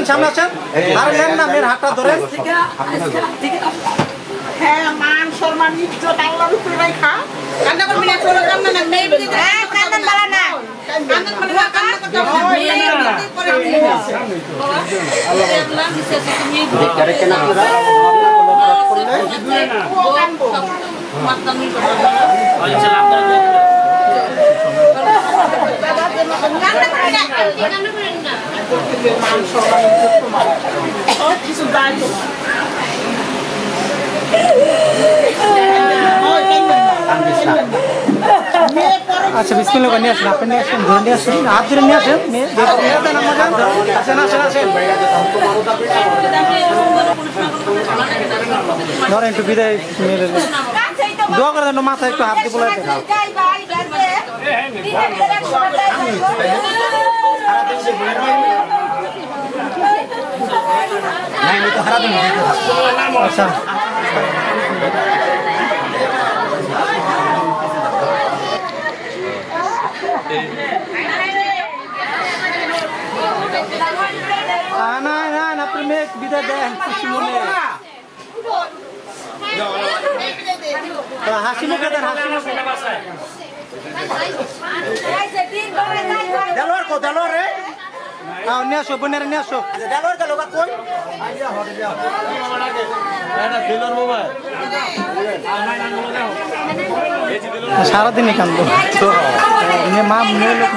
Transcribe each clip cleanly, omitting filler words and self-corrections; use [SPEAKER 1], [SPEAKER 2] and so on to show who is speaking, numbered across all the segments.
[SPEAKER 1] সামনে আসেন আর নেন না মেয়ের হাতটা ধরেন
[SPEAKER 2] হ্যাঁ মান সম্মান ইজ্জত আল্লাহর উপরে রাখা কান্না করবি না ছোট কান্না না মেয়ে বিয়ে হ্যাঁ কান্না বালা না কান্না মানে কান্না করতে করে আল্লাহ দিছে তুমি দেখে কেন আপনারা করলে ও কানবো মাতামি করবে আচ্ছা আপনারা কান্না করেন না মান সম্মান ইজ্জত তোমার সব কিছু দাঁড়িয়ে
[SPEAKER 1] আচ্ছা বিসমিল্লাহ নিয়ে আসেন আপনি নিয়ে আসেন ধরে নিয়ে আসেন হাত ধরে নিয়ে আসেন আসেন ধরেন একটু বিদায় দোয়া করে দেন মাথায় একটু হাত দিয়ে বলে আচ্ছা না না না আপনি মেয়ে বিদায় দেন খুশি মনে হাসি মুখে দেন হাসি মুখে দেলোয়ার কো দেলোয়ার রে নিয়ে আসো বোনের নিয়ে আসো দেলোয়ার গেল বা কোন সারাদিনই কান্দো মা মেয়ে লোক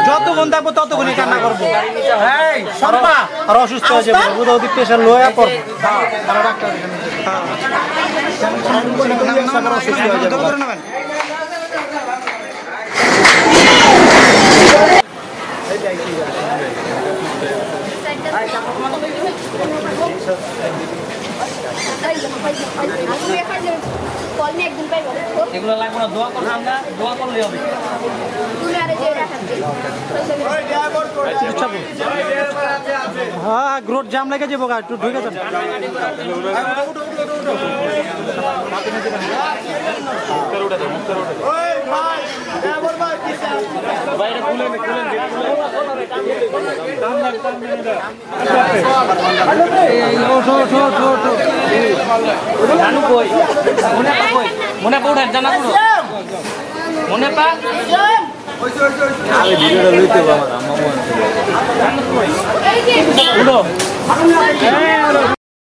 [SPEAKER 1] যতক্ষণ থাকবো ততক্ষণই কান্না করবো আর অসুস্থ হয়ে যাবো বোধ প্রেশার লো হয়ে পড়বো অসুস্থ হয়ে যাবো এগুলো লাগবে না দোয়া করলে আমরা দোয়া করলে হবে হ্যাঁ গ্রোথ জাম লেগে যাবো গা একটু ঢুকে যান বাইরে খুলে মনে পা উঠেন জানা মনে পা ভিডিওটা লইতে